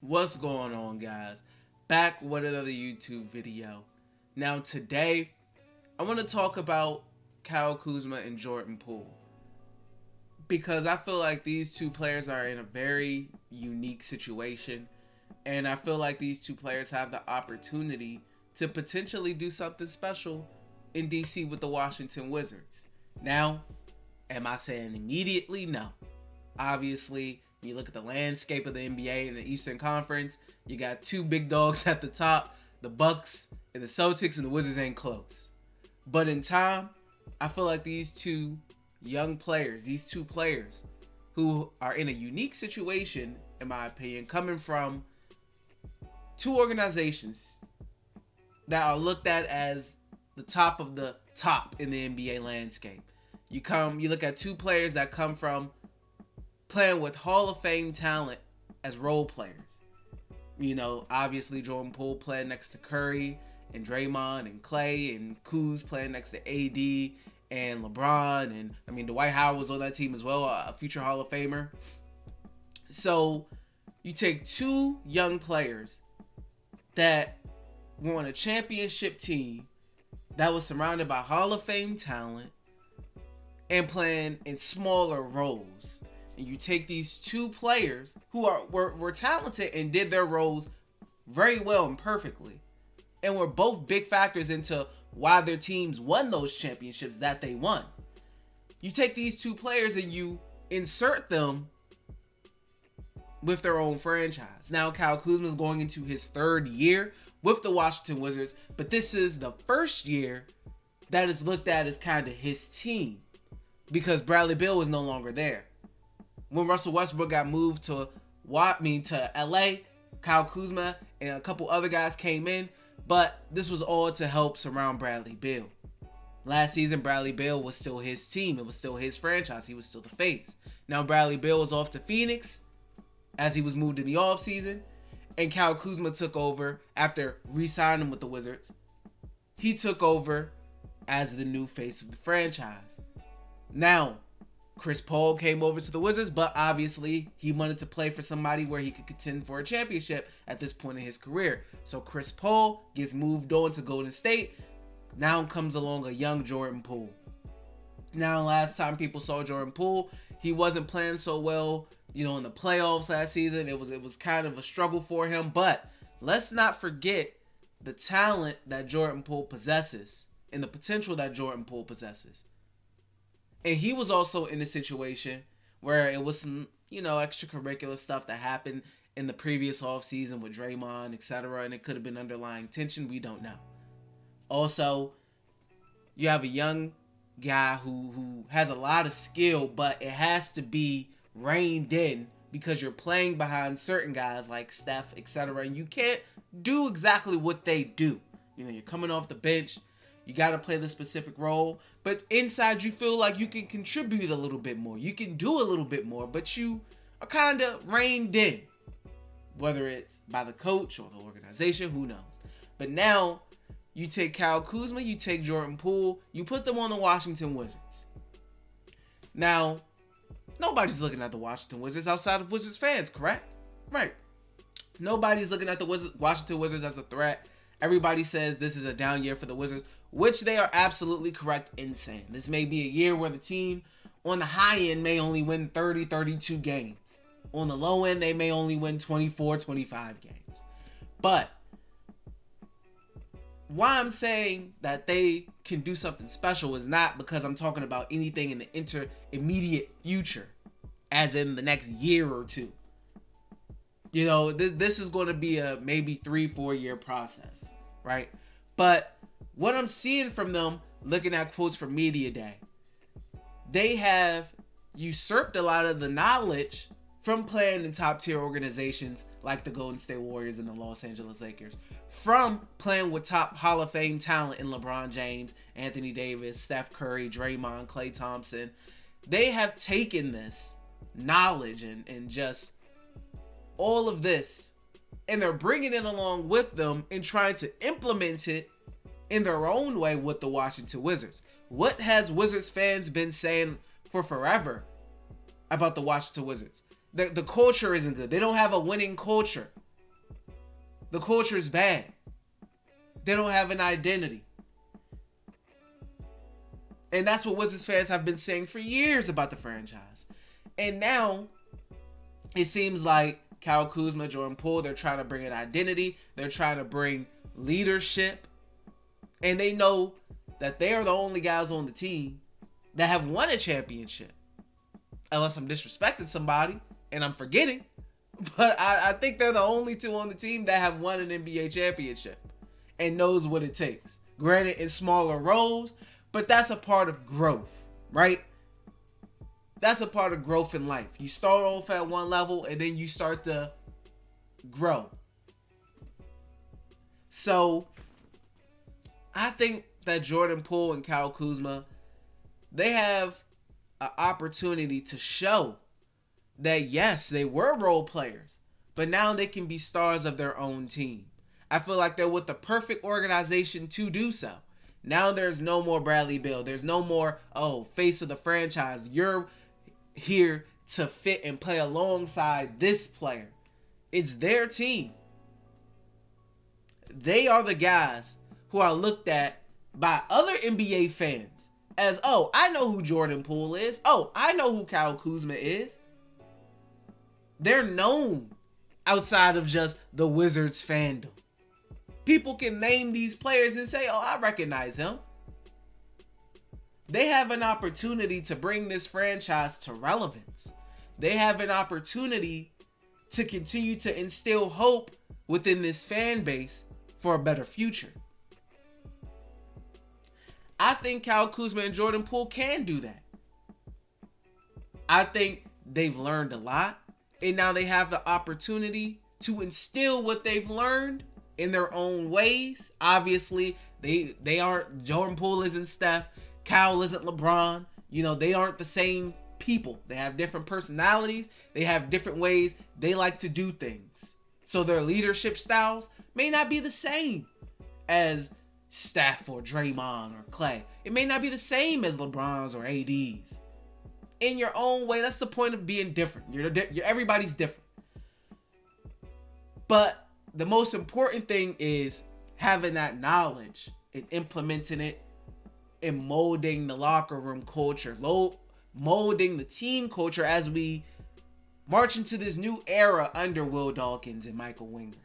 What's going on, guys? Back with another YouTube video. Now today, I want to talk about Kyle Kuzma and Jordan Poole, because I feel like these two players are in a very unique situation, and I feel like these two players have the opportunity to potentially do something special in DC with the Washington Wizards. Now, am I saying immediately? No. Obviously, you look at the landscape of the NBA in the Eastern Conference, you got two big dogs at the top, the Bucks and the Celtics, and the Wizards ain't close. But in time, I feel like these two players who are in a unique situation, in my opinion, coming from two organizations that are looked at as the top of the top in the NBA landscape. You look at two players that come from playing with Hall of Fame talent as role players. You know, obviously Jordan Poole playing next to Curry and Draymond and Clay, and Kuz playing next to AD and LeBron, and I mean Dwight Howard was on that team as well, a future Hall of Famer. So you take two young players that were on a championship team that was surrounded by Hall of Fame talent and playing in smaller roles. And you take these two players who were talented and did their roles very well and perfectly, and were both big factors into why their teams won those championships that they won. You take these two players and you insert them with their own franchise. Now Kyle Kuzma is going into his third year with the Washington Wizards, but this is the first year that is looked at as kind of his team, because Bradley Beal was no longer there. When Russell Westbrook got moved to LA, Kyle Kuzma and a couple other guys came in, but this was all to help surround Bradley Beal. Last season, Bradley Beal was still his team. It was still his franchise. He was still the face. Now Bradley Beal was off to Phoenix as he was moved in the offseason, and Kyle Kuzma took over after re-signing with the Wizards. He took over as the new face of the franchise. Now, Chris Paul came over to the Wizards, but obviously he wanted to play for somebody where he could contend for a championship at this point in his career. So Chris Paul gets moved on to Golden State. Now comes along a young Jordan Poole. Now, last time people saw Jordan Poole, he wasn't playing so well, in the playoffs last season. It was kind of a struggle for him, but let's not forget the talent that Jordan Poole possesses and the potential that Jordan Poole possesses. And he was also in a situation where it was some, extracurricular stuff that happened in the previous offseason with Draymond, etc. And it could have been underlying tension. We don't know. Also, you have a young guy who has a lot of skill, but it has to be reined in because you're playing behind certain guys like Steph, etc. And you can't do exactly what they do. You're coming off the bench. You got to play the specific role. But inside, you feel like you can contribute a little bit more. You can do a little bit more, but you are kind of reined in. Whether it's by the coach or the organization, who knows. But now, you take Kyle Kuzma, you take Jordan Poole, you put them on the Washington Wizards. Now, nobody's looking at the Washington Wizards outside of Wizards fans, correct? Right. Nobody's looking at the Washington Wizards as a threat. Everybody says this is a down year for the Wizards, which they are absolutely correct in saying. This may be a year where the team on the high end may only win 30, 32 games. On the low end, they may only win 24, 25 games. But why I'm saying that they can do something special is not because I'm talking about anything in the immediate future, as in the next year or two. This is going to be a maybe 3-4 year process, right? But what I'm seeing from them, looking at quotes from Media Day, they have usurped a lot of the knowledge from playing in top tier organizations like the Golden State Warriors and the Los Angeles Lakers, from playing with top Hall of Fame talent in LeBron James, Anthony Davis, Steph Curry, Draymond, Klay Thompson. They have taken this knowledge and just all of this, and they're bringing it along with them and trying to implement it in their own way with the Washington Wizards. What has Wizards fans been saying for forever about the Washington Wizards? The culture isn't good. They don't have a winning culture. The culture is bad. They don't have an identity. And that's what Wizards fans have been saying for years about the franchise. And now, it seems like Kyle Kuzma, Jordan Poole, they're trying to bring an identity. They're trying to bring leadership. And they know that they are the only guys on the team that have won a championship. Unless I'm disrespecting somebody and I'm forgetting. But I think they're the only two on the team that have won an NBA championship and knows what it takes. Granted, in smaller roles, but that's a part of growth, right? That's a part of growth in life. You start off at one level and then you start to grow. So, I think that Jordan Poole and Kyle Kuzma, they have an opportunity to show that yes, they were role players, but now they can be stars of their own team. I feel like they're with the perfect organization to do so. Now there's no more Bradley Beal. There's no more, face of the franchise. You're here to fit and play alongside this player. It's their team. They are the guys who are looked at by other NBA fans as, I know who Jordan Poole is. I know who Kyle Kuzma is. They're known outside of just the Wizards fandom. People can name these players and say, I recognize him. They have an opportunity to bring this franchise to relevance. They have an opportunity to continue to instill hope within this fan base for a better future. I think Kyle Kuzma and Jordan Poole can do that. I think they've learned a lot. And now they have the opportunity to instill what they've learned in their own ways. Obviously, they aren't, Jordan Poole isn't Steph, Kyle isn't LeBron. They aren't the same people. They have different personalities. They have different ways they like to do things. So their leadership styles may not be the same as Steph or Draymond or Clay. It may not be the same as LeBron's or AD's. In your own way, that's the point of being different. You're everybody's different. But the most important thing is having that knowledge and implementing it and molding the locker room culture, molding the team culture as we march into this new era under Will Dawkins and Michael Winger.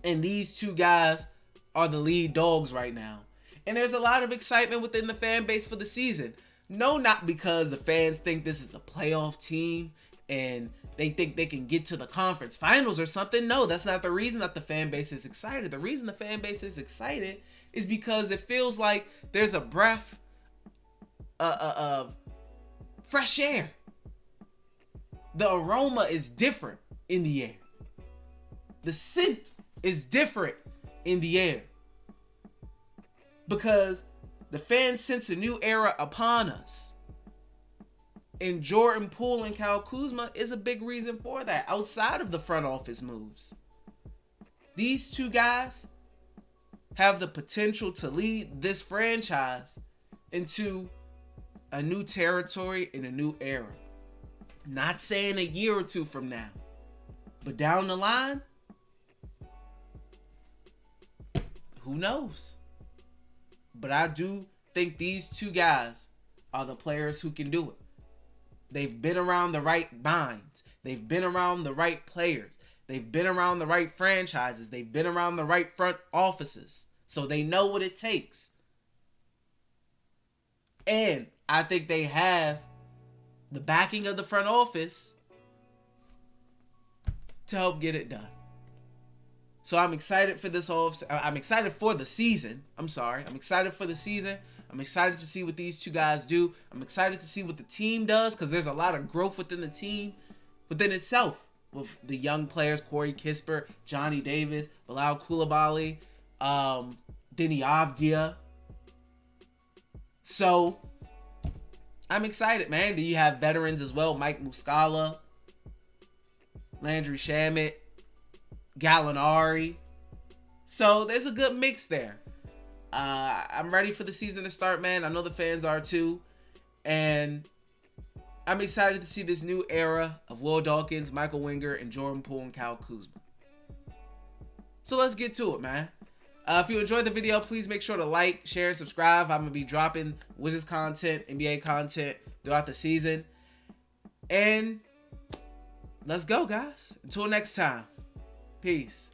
And these two guys are the lead dogs right now. And there's a lot of excitement within the fan base for the season. No, not because the fans think this is a playoff team and they think they can get to the conference finals or something. No, that's not the reason that the fan base is excited. The reason the fan base is excited is because it feels like there's a breath of fresh air. The aroma is different in the air. The scent is different in the air. Because the fans sense a new era upon us. And Jordan Poole and Kyle Kuzma is a big reason for that, outside of the front office moves. These two guys have the potential to lead this franchise into a new territory in a new era. Not saying a year or two from now, but down the line, who knows? But I do think these two guys are the players who can do it. They've been around the right minds. They've been around the right players. They've been around the right franchises. They've been around the right front offices. So they know what it takes. And I think they have the backing of the front office to help get it done. So I'm excited for this I'm excited for the season. I'm excited for the season. I'm excited to see what these two guys do. I'm excited to see what the team does because there's a lot of growth within the team, within itself. With the young players, Corey Kispert, Johnny Davis, Bilal Coulibaly, Deni Avdija. So I'm excited, man. Do you have veterans as well? Mike Muscala, Landry Shamet, Gallinari. So there's a good mix there. I'm ready for the season to start, man. I know the fans are too. And I'm excited to see this new era of Will Dawkins, Michael Winger, and Jordan Poole and Kyle Kuzma. So let's get to it, man. If you enjoyed the video, please make sure to like, share, and subscribe. I'm going to be dropping Wizards content, NBA content throughout the season. And let's go, guys. Until next time. Peace.